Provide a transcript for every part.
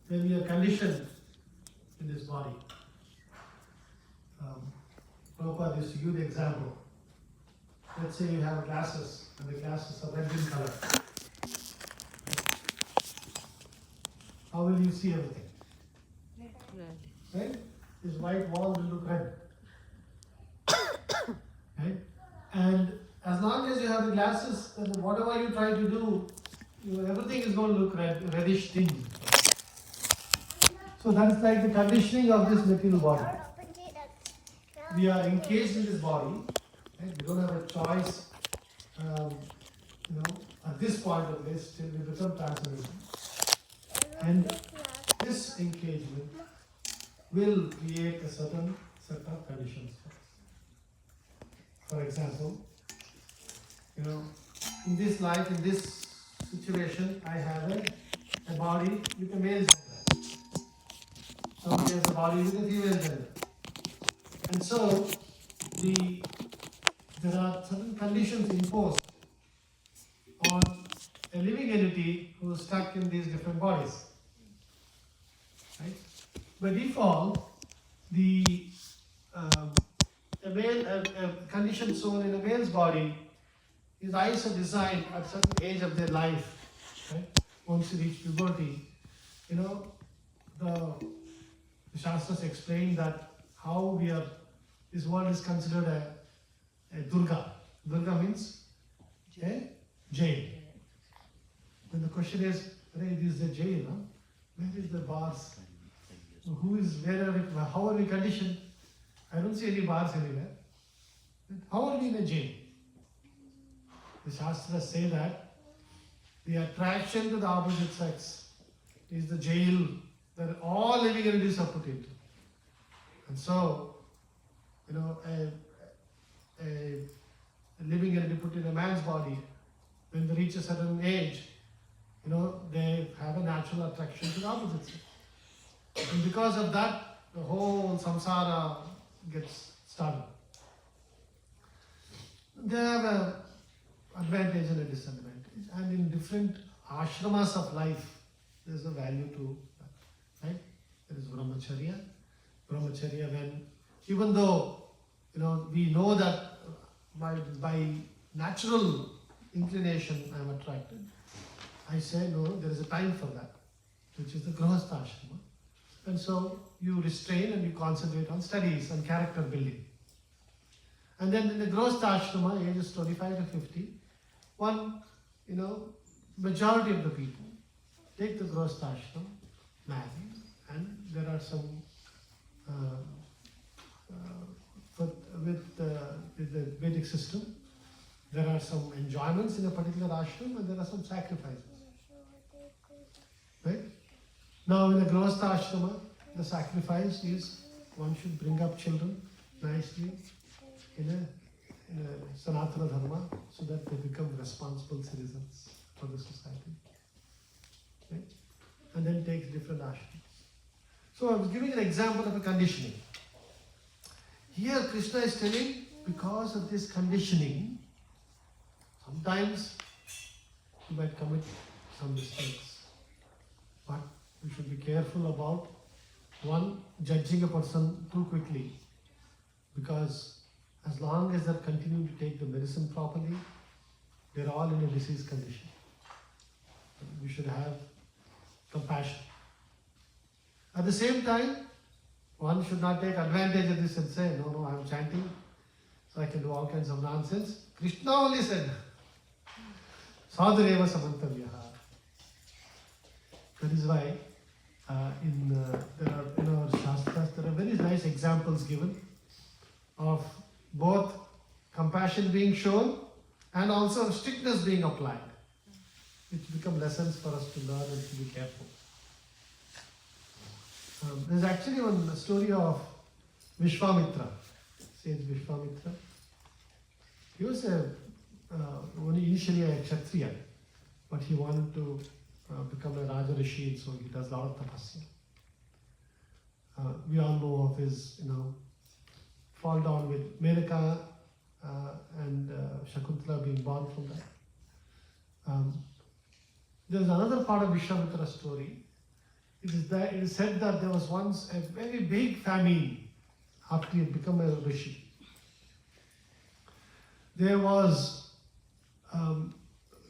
when we are conditioned in this body. Prabhupada used to give the example. Let's say you have glasses and the glasses are red in color. How will you see everything? Red. Right? This white wall will look red. Right? And as long as you have the glasses, then whatever you try to do, everything is going to look reddish thing. So that's like the conditioning of this material body. We are encased in this body. Right? We don't have a choice. At this point of this, till we become transcendental. And this engagement will create a certain set of conditions. For example, in this life, in this situation, I have a body with a male gender. Somebody has a body with a female gender. And so, there are certain conditions imposed on a living entity who is stuck in these different bodies. Right? By default, a conditioned soul in a male's body, his eyes are designed at a certain age of their life. Right? Once you reach puberty, the Shastras explain that how this world is considered a Durga. Durga means a jail. Then the question is, it is the jail, huh? Where is the bars? How are we conditioned? I don't see any bars anywhere. How are we in a jail? The Shastras say that the attraction to the opposite sex is the jail that all living entities are put into. And so, a living entity put in a man's body, when they reach a certain age, they have a natural attraction to the opposite sex. And because of that, the whole samsara gets started. They have an advantage and a disadvantage. And in different ashramas of life, there is a value to that. Right? There is brahmacharya. Brahmacharya, even though we know that by natural inclination I am attracted, I say no, there is a time for that, which is the grahastha ashrama. And so you restrain and you concentrate on studies and character building. And then in the grahastha ashrama, ages 25 to 50, majority of the people take the grahastha ashrama, marry, and there are some with the Vedic system, there are some enjoyments in a particular ashram and there are some sacrifices. Right? Now in the grahastha ashrama, the sacrifice is one should bring up children nicely in a sanatana dharma so that they become responsible citizens for the society. Right? And then takes different ashrams. So I was giving an example of a conditioning. Here Krishna is telling, because of this conditioning, sometimes you might commit some mistakes. But you should be careful about, one, judging a person too quickly. Because as long as they're continuing to take the medicine properly, they're all in a disease condition. We should have compassion. At the same time, one should not take advantage of this and say, no, I'm chanting, so I can do all kinds of nonsense. Krishna only said, sadhureva samantavyaha. That is why in our Shastras, there are very nice examples given of both compassion being shown and also strictness being applied, which become lessons for us to learn and to be careful. There's actually one story of Vishwamitra, sage Vishwamitra. He was initially a Kshatriya, but he wanted to become a Raja Rishi, so he does a lot of tapasya. We all know of his, fall down with Menaka and Shakuntala being born from that. There's another part of Vishwamitra's story it is said that there was once a very big famine after he had become a rishi. There was,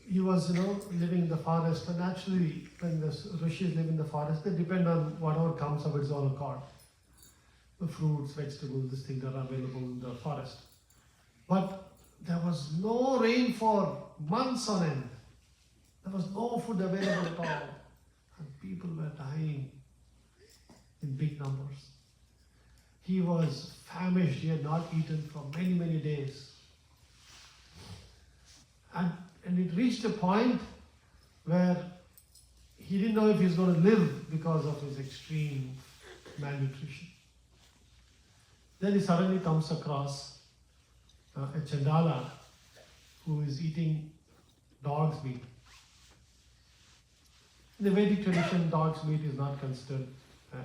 he was, living in the forest, and naturally, when the rishis live in the forest, they depend on whatever comes of its own accord. The fruits, vegetables, these things are available in the forest. But there was no rain for months on end. There was no food available at all. And people were dying in big numbers. He was famished. He had not eaten for many, many days. And it reached a point where he didn't know if he was going to live because of his extreme malnutrition. Then he suddenly comes across a Chandala who is eating dog's meat. In the Vedic tradition, dog's meat is not considered,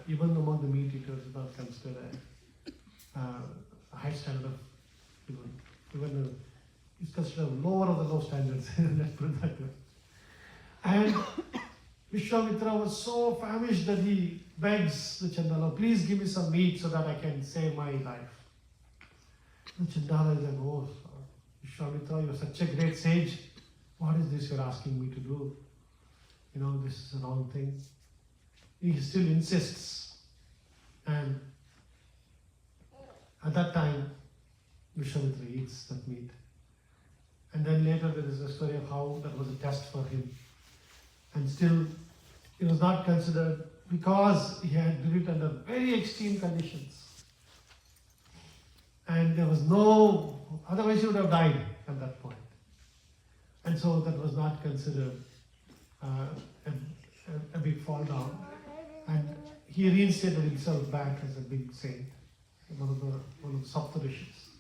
even among the meat eaters, is not considered a high standard of even it's considered lower of the low standards. Let's put it that way. And Vishwamitra was so famished that he begs the Chandala, please give me some meat so that I can save my life. The Chandala is like, oh, Vishwamitra, you're such a great sage. What is this you're asking me to do? This is the wrong thing. He still insists. And at that time, Vishwamitra eats that meat. And then later there is a story of how that was a test for him. And still, it was not considered because he had did it under very extreme conditions. And there was otherwise he would have died at that point. And so that was not considered a big fall down. And he reinstated himself back as a big saint, one of the Saptarishis.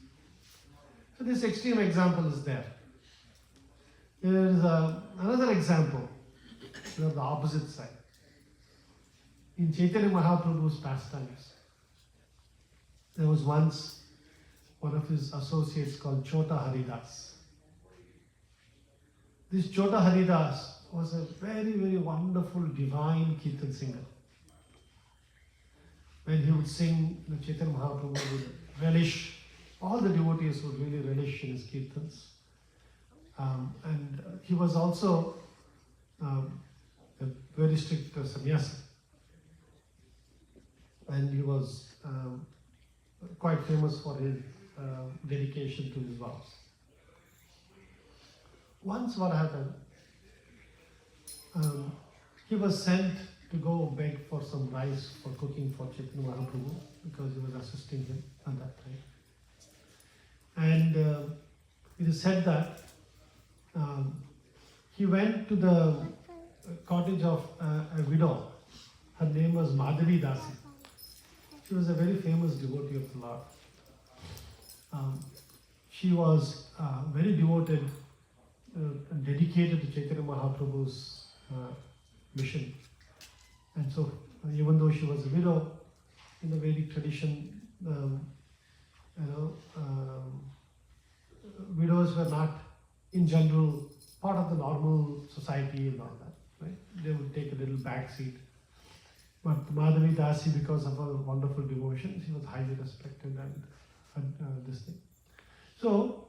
So this extreme example is there. There is another example, the opposite side. In Chaitanya Mahaprabhu's pastimes, there was once one of his associates called Chota Haridas. This Chota Haridas was a very, very wonderful, divine Kirtan singer. When he would sing, the Chaitanya Mahaprabhu would relish, all the devotees would really relish in his Kirtans. And he was also a very strict sannyasi. And he was quite famous for his dedication to his vows. Once what happened, he was sent to go beg for some rice for cooking for Chaitanya Mahaprabhu because he was assisting him at that time. And it is said that he went to the cottage of a widow. Her name was Madhavi Dasi. She was a very famous devotee of the Lord. She was very devoted and dedicated to Chaitanya Mahaprabhu's mission. And so, even though she was a widow, in the Vedic tradition, widows were not, in general, part of the normal society and all that. Right? They would take a little back seat. But Madhavi Dasi, because of her wonderful devotion, she was highly respected and this thing. So,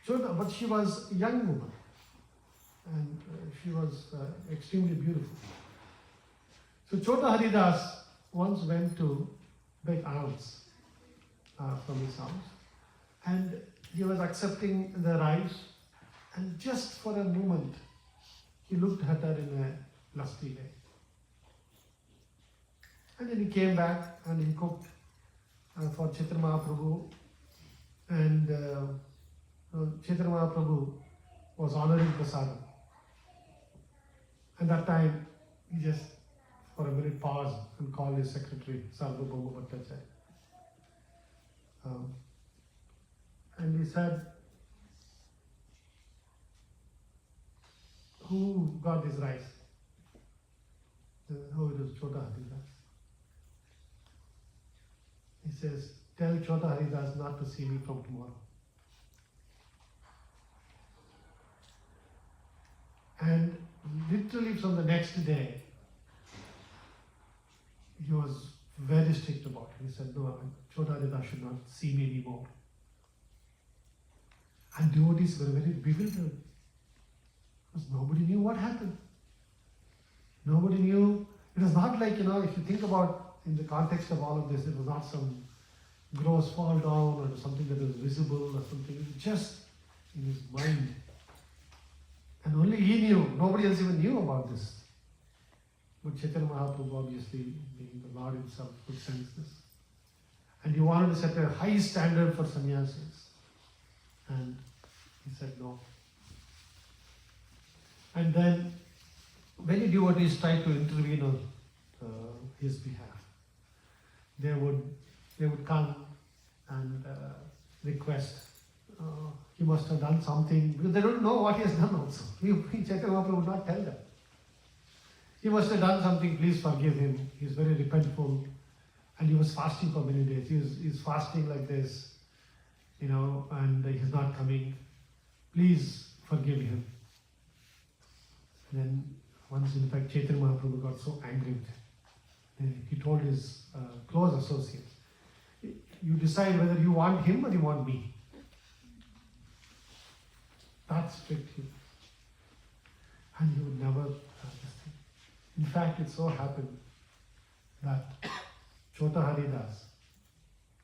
but she was a young woman, and she was extremely beautiful. So Chota Haridas once went to beg alms from his house, and he was accepting the rice, and just for a moment, he looked at her in a lusty way. And then he came back and he cooked for Chaitanya Mahaprabhu, and Chaitanya Mahaprabhu was honoring prasadam. And that time, he just for a minute paused and called his secretary, Sarvabhauma Bhattacharya. And he said, who got this rice? Oh, it was Chota Haridas. He says, tell Chota Haridas not to see me from tomorrow. And literally from the next day, he was very strict about it. He said, no, Chotarita should not see me anymore. And devotees were very bewildered because nobody knew what happened. Nobody knew. It was not like, if you think about in the context of all of this, it was not some gross fall down or something that was visible or something. It was just in his mind. And only he knew. Nobody else even knew about this. But Chaitanya Mahaprabhu, obviously, being the Lord himself, could sense this. And he wanted to set a high standard for sannyasis. And he said no. And then many devotees tried to intervene on his behalf. They would come and request. He must have done something, because they don't know what he has done also. Chaitanya Mahaprabhu would not tell them. He must have done something, please forgive him. He is very repentful. And he was fasting for many days. He is fasting like this, and he's not coming. Please forgive him. Then once, in fact, Chaitanya Mahaprabhu got so angry with him. He told his close associates, you decide whether you want him or you want me. That strict he was. And he would never this thing. In fact, it so happened that Chota Haridas,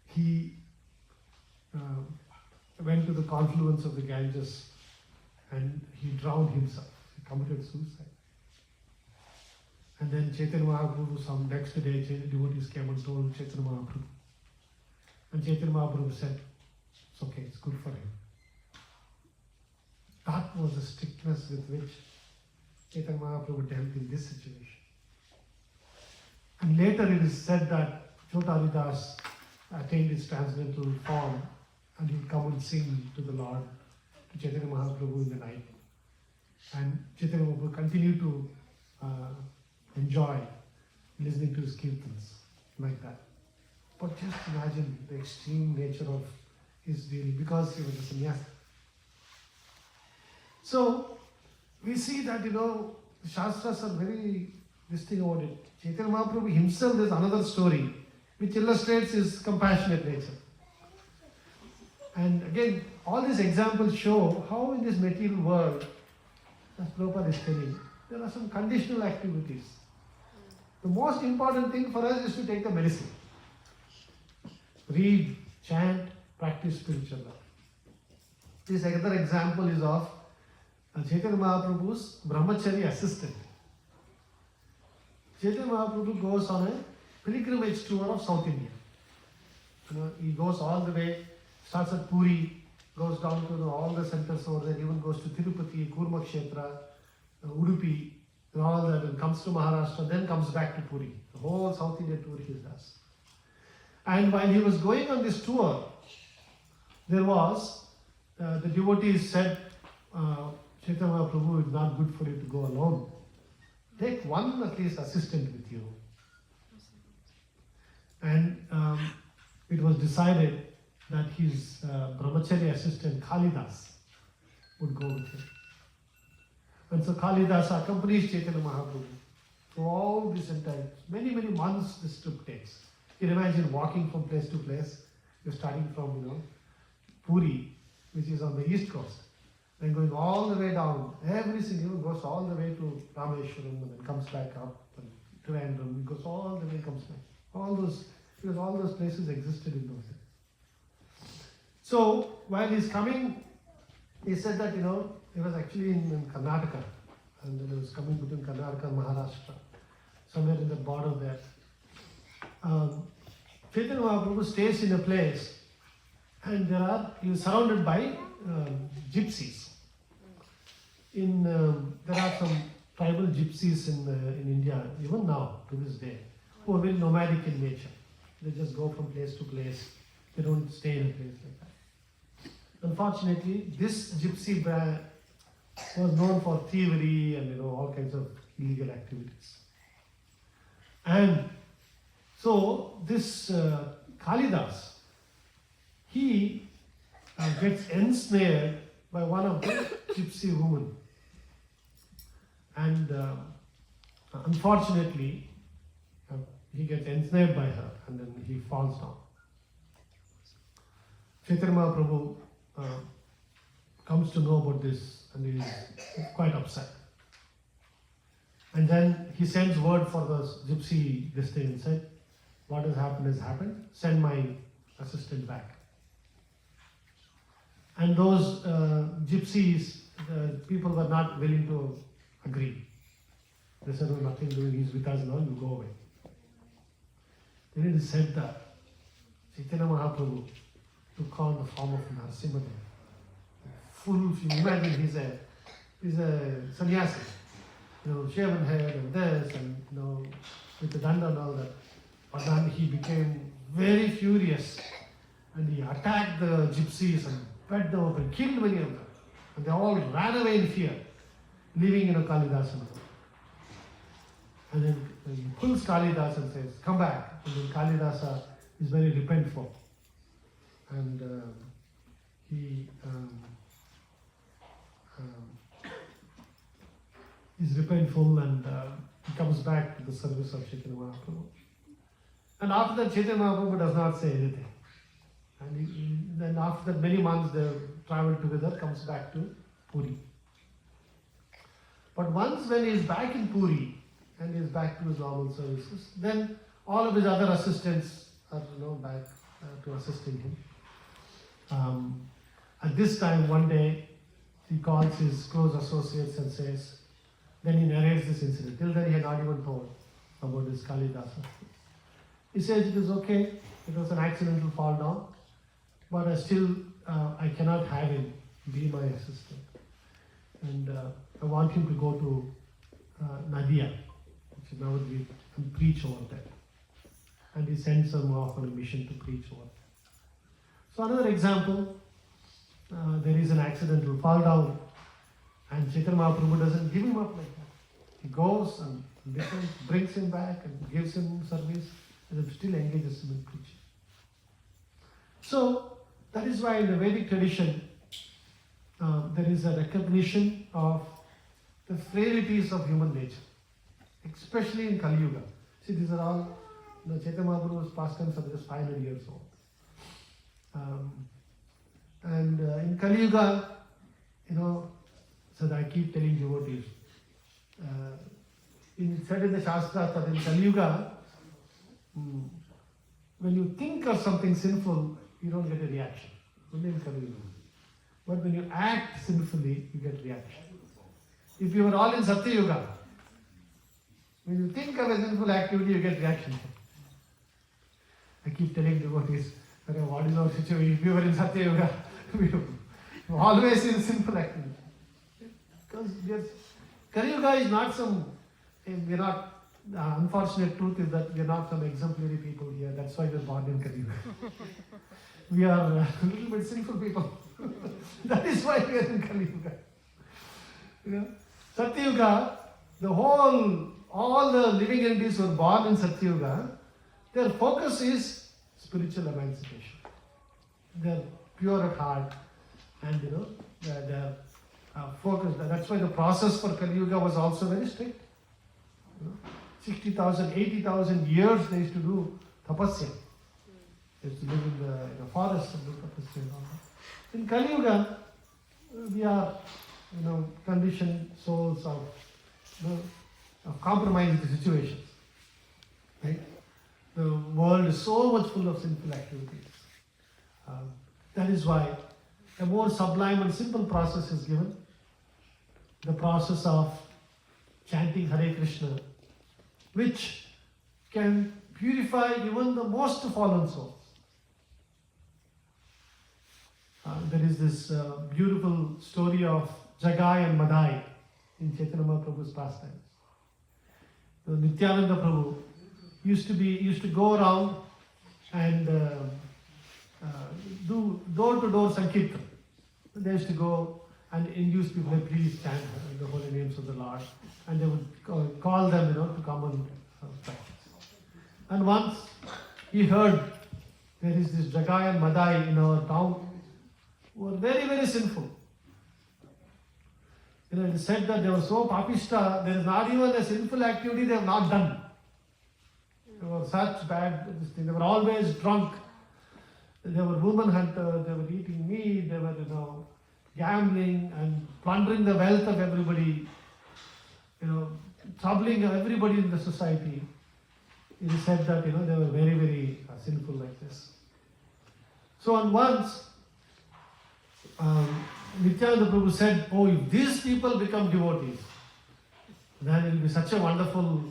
he went to the confluence of the Ganges and he drowned himself. He committed suicide. And then Chaitanya Mahaprabhu, some next day, devotees came and told Chaitanya Mahaprabhu. And Chaitanya Mahaprabhu said, it's okay, it's good for him. That was the strictness with which Chaitanya Mahaprabhu dealt in this situation. And later it is said that Chota Haridas attained his transcendental form and he would come and sing to the Lord, to Chaitanya Mahaprabhu in the night. And Chaitanya Mahaprabhu continued to enjoy listening to his kirtans like that. But just imagine the extreme nature of his dealing, because he was a sannyasi. So we see that, the Shastras are very this thing about it. Chaitanya Mahaprabhu himself, there's another story which illustrates his compassionate nature. And again, all these examples show how in this material world, as Prabhupada is telling, there are some conditional activities. The most important thing for us is to take the medicine. Read, chant, practice spiritual life. This other example is of Chaitanya Mahaprabhu's brahmachari assistant. Chaitanya Mahaprabhu goes on a pilgrimage tour of South India. He goes all the way, starts at Puri, goes down to all the centers over there, even goes to Tirupati, Kurmakshetra, Udupi, and all that, and comes to Maharashtra, then comes back to Puri. The whole South India tour he does. And while he was going on this tour, there was, the devotees said, Chaitanya Mahaprabhu, it's not good for you to go alone. Take one at least assistant with you. And it was decided that his brahmachari assistant Kalidas would go with him. And so Kalidas accompanies Chaitanya Mahaprabhu through all this entire, many months this trip takes. You can imagine walking from place to place. You're starting from, Puri, which is on the east coast, then going all the way down. Every single goes all the way to Rameshwaram and then comes back up and Trivandrum. It goes all the way, comes back. Because all those places existed in those days. So while he's coming, he said that, he was actually in Karnataka, and then he was coming between Karnataka and Maharashtra, somewhere in the border there. Chaitanya Mahaprabhu stays in a place, and he was surrounded by gypsies. There are some tribal gypsies in India, even now, to this day, who are very nomadic in nature. They just go from place to place. They don't stay in a place like that. Unfortunately, this gypsy brand was known for thievery and all kinds of illegal activities. And so this Kalidas, he gets ensnared by one of the gypsy women. And unfortunately, he gets ensnared by her and then he falls down. Chaitanya Mahaprabhu comes to know about this and he is quite upset. And then he sends word for the gypsy this thing and said, what has happened, send my assistant back. And those gypsies, the people were not willing to agree. They said, "Oh, nothing doing, he's with us now, you go away." Then it is said that Chaitanya Mahaprabhu took on the form of Narasimha. Full, if you imagine, he's a sannyasi, shaven head and this, and with the danda and all that. But then he became very furious and he attacked the gypsies and beat them up and killed many of them. And they all ran away in fear, leaving Kalidasa. And then he pulls Kalidasa and says, "Come back." And then Kalidasa is very repentful. And he is repentful and he comes back to the service of Chaitanya Mahaprabhu. And after that, Chaitanya Mahaprabhu does not say anything. And then after that, many months they travel together, comes back to Puri. But once when he is back in Puri and he is back to his normal services, then all of his other assistants are back to assisting him. At this time, one day, he calls his close associates and says, then he narrates this incident. Till then he had not even told about this Kalidasa. He says it is okay, it was an accidental fall down, but I cannot have him be my assistant. And I want him to go to Nadia, which is Navadvip, and preach over there. And he sends him off on a mission to preach over there. So another example, there is an accidental fall down, and Chaitanya Mahaprabhu doesn't give him up like that. He goes and listens, brings him back and gives him service, and then still engages him in preaching. So that is why in the Vedic tradition, there is a recognition of the frailties of human nature, especially in Kali Yuga. See, these are all, Chaitanya Mahaprabhu's pastimes are just 500 years old. And in Kali Yuga, so I keep telling devotees, it said in the Shastra that in Kali Yuga, when you think of something sinful, you don't get a reaction. Only in Kali Yuga. But when you act sinfully, you get reaction. If you were all in Satya Yuga, when you think of a sinful activity, you get reaction. I keep telling devotees, what is our situation? If we were in Satya Yuga, we were always in sinful activity. Because Kali Yuga is not the unfortunate truth is that we are not some exemplary people here. That's why we are born in Kali Yuga. We are a little bit sinful people. That is why we are in Kali Yuga. Satya Yuga, all the living entities who are born in Satya Yuga, their focus is spiritual emancipation. They are pure at heart and they are focused. That's why the process for Kali Yuga was also very strict. 60,000, 80,000 years they used to do tapasya. They used to live in the forest and do tapasya and all that. In Kali Yuga, we are conditioned souls of compromised situations. Right? The world is so much full of sinful activities. That is why a more sublime and simple process is given. The process of chanting Hare Krishna, which can purify even the most fallen souls. There is this beautiful story of Jagai and Madai in Chaitanya Mahaprabhu's pastimes. Nityananda Prabhu used to go around and do door-to-door sankirtan. They used to go and induce people to please chant the holy names of the Lord, and they would call them, to come and practice. And once he heard there is this Jagai and Madai in our town who were very, very sinful. It is said that they were so papishta, there is not even a sinful activity they have not done. They were such bad this thing. They were always drunk. They were woman hunters. They were eating meat. They were, gambling and plundering the wealth of everybody. Troubling everybody in the society. It is said that they were very, very sinful like this. So on once, Nityananda Prabhu said, "Oh, if these people become devotees, then it will be such a wonderful,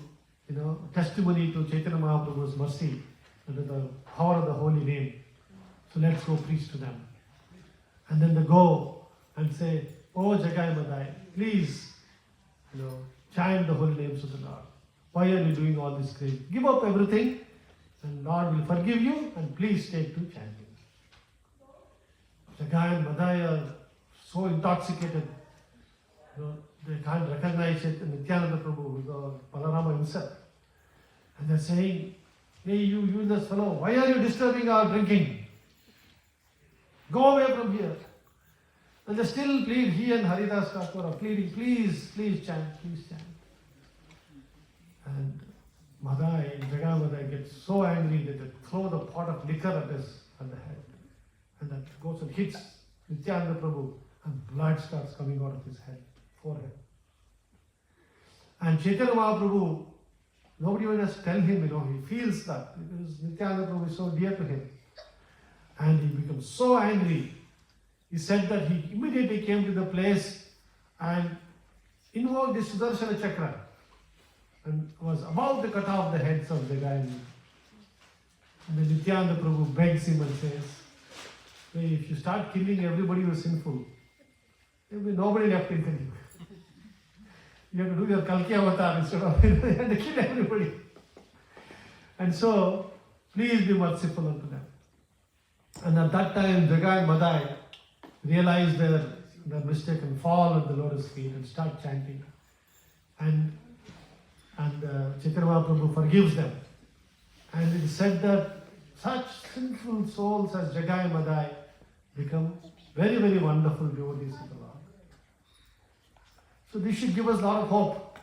testimony to Chaitanya Mahaprabhu's mercy and the power of the holy name. So let's go preach to them." And then they go and say, "Oh, Jagai Madai, please, chant the holy names of the Lord. Why are you doing all this great? Give up everything, and Lord will forgive you, and please take to chanting." Jagai and Madai are so intoxicated, they can't recognize it. And Nityananda Prabhu, Balarama himself, and they're saying, "Hey, you useless fellow, why are you disturbing our drinking? Go away from here." And they still plead, he and Haridas Thakur are pleading, "Please, please chant, please chant." And Jagai Madai gets so angry that they throw the pot of liquor at the head. And that goes and hits Nityananda Prabhu, and blood starts coming out of his head, forehead. And Chaitanya Mahaprabhu, nobody even has to tell him, he feels that, because Nityananda Prabhu is so dear to him. And he becomes so angry. He said that he immediately came to the place and invoked the Sudarshana Chakra and was about to cut off the heads of the guy. And then Nityananda Prabhu begs him and says, "Hey, if you start killing everybody who is sinful, there will be nobody left in Kali. You have to do your Kalki avatar instead of you have to kill everybody. And so, please be merciful unto them." And at that time, Jagai and Madai realize their mistake and fall at the lotus feet and start chanting. And Chaitanya Mahaprabhu forgives them. And it is said that such sinful souls as Jagai and Madai become very, very wonderful devotees of the Lord. So this should give us a lot of hope.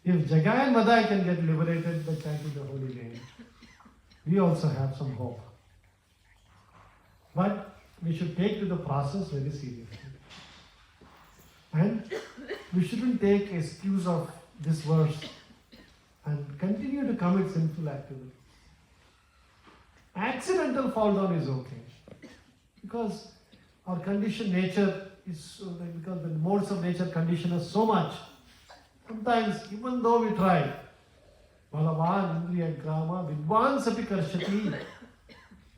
If Jagai and Madai can get liberated by chanting the holy name, we also have some hope. But we should take to the process very seriously. And we shouldn't take excuse of this verse and continue to commit sinful activities. Accidental fall down is okay. Because our conditioned nature is, because the modes of nature condition us so much. Sometimes, even though we try, Balavan, Indriya Grama, Vidwan Sapi Karshati,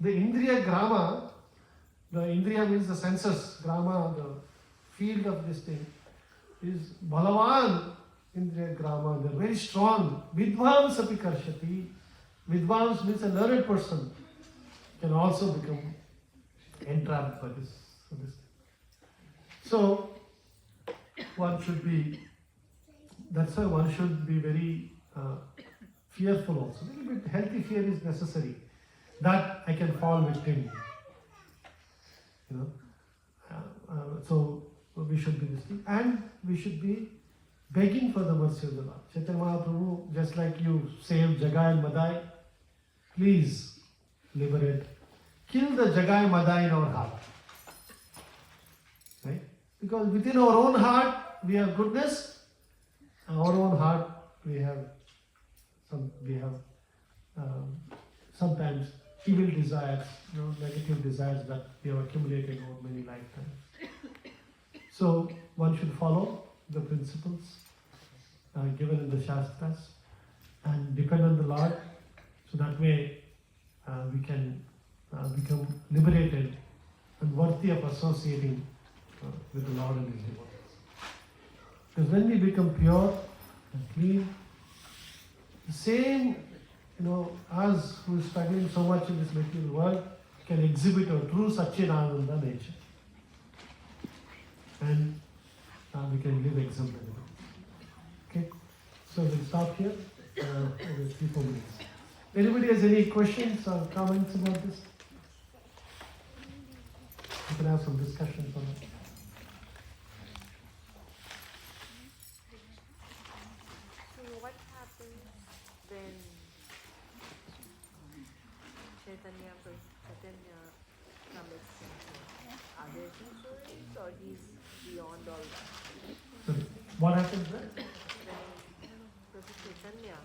the Indriya Grama, the Indriya means the senses, Grama, the field of this thing, is Balavan Indriya Grama, they're very strong. Vidwan Sapi Karshati, Vidvans means a learned person, can also become entrapped by this. So, one should be, that's why one should be very fearful also. A little bit healthy fear is necessary. That I can fall victim. So we should be this thing. And we should be begging for the mercy of the Lord. Chaitanya Mahaprabhu, just like you saved Jagai and Madai, please liberate. Kill the Jagai and Madai in our heart. Right? Because within our own heart we have goodness, our own heart we have sometimes evil desires, negative desires that we have accumulated over many lifetimes. So one should follow the principles given in the Shastras and depend on the Lord, so that way we can become liberated and worthy of associating with the Lord and His devotees. Because when we become pure and clean, the same, us who is struggling so much in this material world can exhibit our true Satchidananda nature. And we can live exemplary. Okay? So we'll stop here. Over 3-4 minutes. Anybody has any questions or comments about this? We can have some discussions on it. So what happens or he's beyond all that? Sorry, what happens there? When Prabhu Chaitanya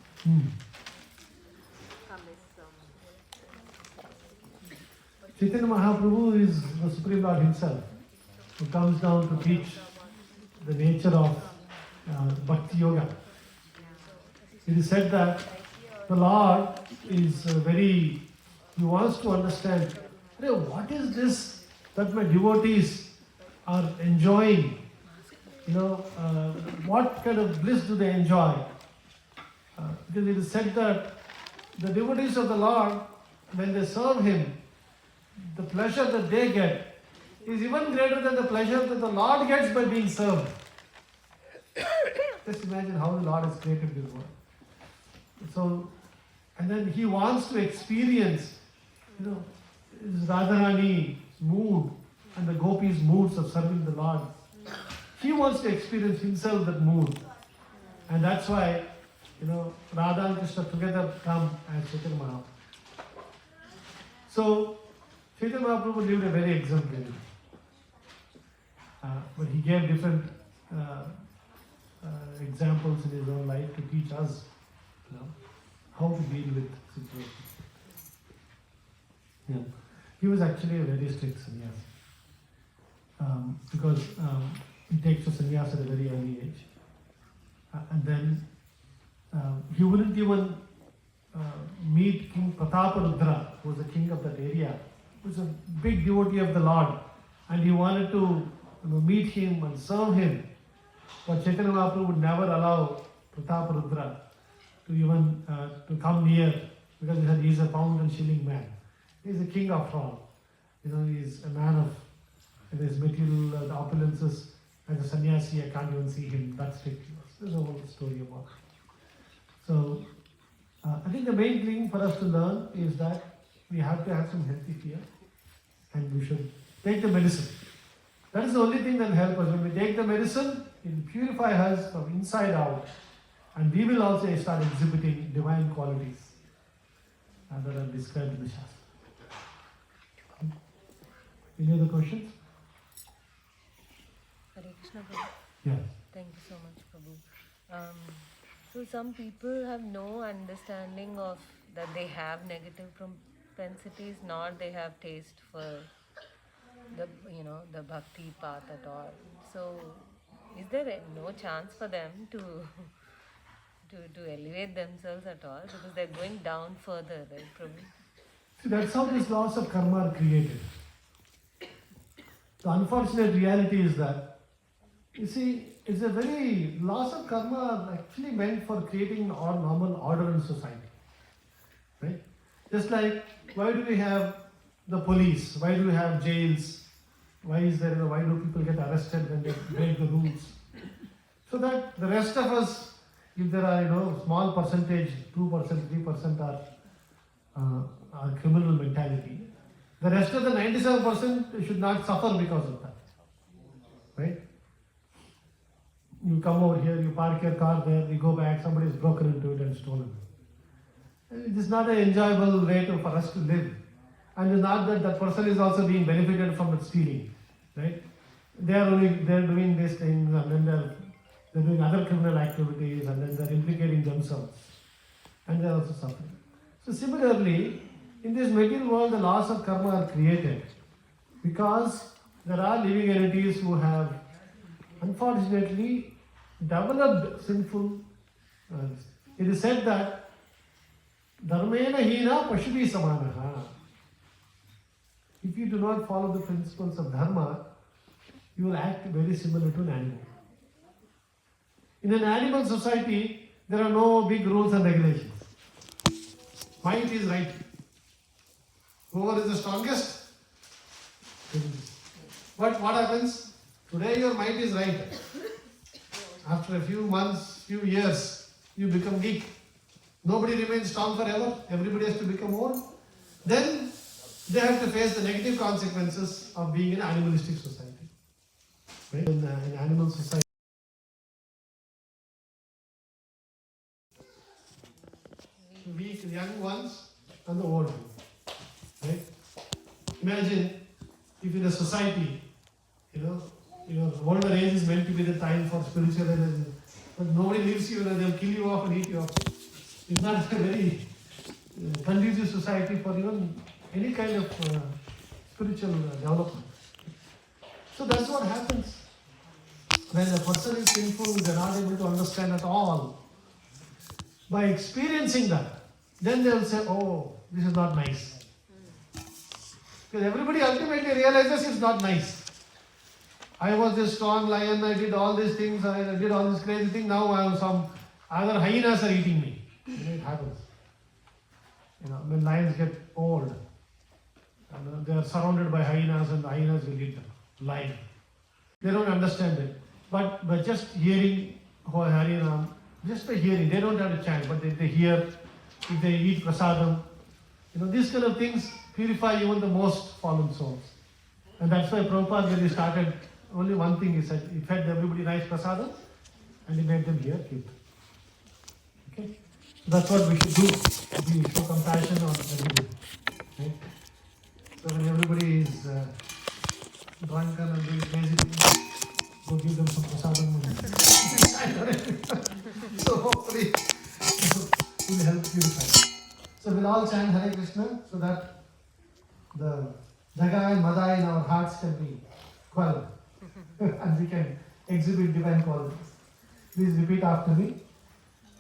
comes, Chaitanya Mahaprabhu is the Supreme Lord himself, who comes down to teach the nature of Bhakti Yoga. It is said that the Lord is he wants to understand, what is this that my devotees are enjoying? What kind of bliss do they enjoy? Because it is said that the devotees of the Lord, when they serve Him, the pleasure that they get is even greater than the pleasure that the Lord gets by being served. Just imagine how the Lord has created this world. So, and then He wants to experience, Radharani's mood and the gopis' moods of serving the Lord. He wants to experience himself that mood. And that's why, Radha and Krishna together come as Chaitanya Mahaprabhu. So, Chaitanya Mahaprabhu lived a very exemplary life. But he gave different examples in his own life to teach us how to deal with situations. Yeah. He was actually a very strict sannyasi. Because he takes a sannyas at a very early age. And then he wouldn't even meet King Prataparudra, who was the king of that area, who was a big devotee of the Lord. And he wanted to meet him and serve him. But Chaitanya Mahaprabhu would never allow Prataparudra to even to come near, because he said he's a pound and shilling man. He's a king after all. He's a man of his material the opulences. As a sannyasi, I can't even see him that strict. There's a whole story about it. So, I think the main thing for us to learn is that we have to have some healthy fear, and we should take the medicine. That is the only thing that will help us. When we take the medicine, it will purify us from inside out, and we will also start exhibiting divine qualities that are described in the Shastra. Any other questions? Hare Krishna, Prabhu. Yeah. Thank you so much, Prabhu. So some people have no understanding of that they have negative propensities, nor they have taste for the bhakti path at all. So is there no chance for them to elevate themselves at all, because they're going down further, right, Prabhu? See, that's how these laws of karma are created. The unfortunate reality is that, it's a very, laws of karma are actually meant for creating normal order in society. Right? Just like, why do we have the police? Why do we have jails? Why do people get arrested when they break the rules? So that the rest of us, if there are, small percentage, 2%, 3% are criminal mentality, the rest of the 97% should not suffer because of that. Right? You come over here, you park your car there, you go back, somebody has broken into it and stolen it. It is not an enjoyable way for us to live. And it's not that that person is also being benefited from the stealing. Right? They're doing these things, and then they're doing other criminal activities, and then they're implicating themselves. And they're also suffering. So similarly, in this material world, the laws of karma are created because there are living entities who have unfortunately developed sinful. It is said that dharmena hina pashubi samanaha. If you do not follow the principles of dharma, you will act very similar to an animal. In an animal society, there are no big rules and regulations. Might is right. Whoever is the strongest. But what happens? Today your might is right. After a few months, few years, you become weak. Nobody remains strong forever. Everybody has to become old. Then they have to face the negative consequences of being in an animalistic society. Right? In animal society, weak, young ones and the old ones. Right? Imagine if in a society, Your older age is meant to be the time for spiritual energy. But nobody leaves you, they'll kill you off and eat you off. It's not a very conducive society for even any kind of spiritual development. So that's what happens. When a person is sinful, they're not able to understand at all. By experiencing that, then they will say, oh, this is not nice. Because everybody ultimately realizes it's not nice. I was this strong lion, I did all these things, I did all this crazy thing, now I have some other hyenas are eating me. It happens. When lions get old, and they are surrounded by hyenas and the hyenas will eat them. Lion. They don't understand it. But by just hearing hyena, just by hearing, they don't have a chant, but if they hear, if they eat prasadam, these kind of things purify even the most fallen souls. And that's why Prabhupada, when he started, only one thing he said, he fed everybody nice prasadam and he made them hear Kirtan. Okay? So that's what we should do. We show compassion on everybody. Okay? So when everybody is drunken and doing crazy things, go give them some prasadam. So hopefully it will help purify. So we'll all chant Hare Krishna so that the Jaga and Mada in our hearts can be quelled and we can exhibit divine qualities. Please repeat after me.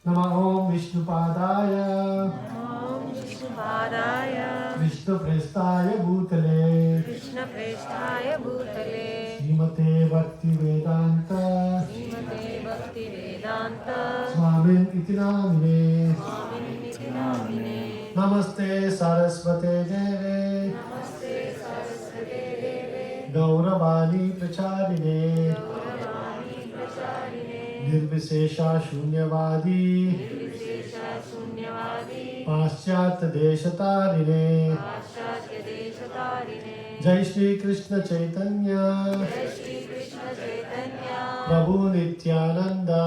Nama Om Vishnu Padaya Om Vishnu Padaya Vishnu Prestaya Bhutale Krishna Prestaya Bhutale Srimate Bhakti Vedanta Srimate Bhakti Vedanta Swamin Iti Namine Swamin Niti Namine Namaste Saraswate Deve Namaste Saraswate Deve Gauravani Pracharine Gauravani Pracharine Nirvishesha Shunyavadi Nirvishesha Shunyavadi Paschat Deshatarine Paschatya Deshatarine Jai Shri Krishna Chaitanya Jai Shri Krishna Chaitanya Prabhu Nityananda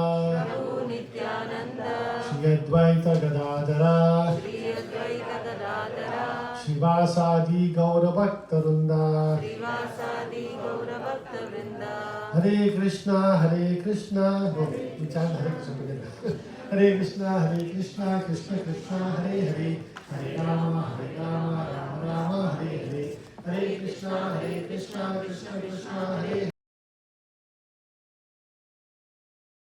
Prabhu Nityananda Shri Advaita Gadadhara Shri Advaita Gadadhara Shivasadi Gaura Bhaktarunda Srivasadi Gaura Bhakta Vrinda Hare Krishna Hare Krishna we chant Hare Krishna together Hare Krishna Krishna Krishna Hare Hare Hare Rama Rama Rama Hare Hare Hare Krishna Krishna Krishna Hare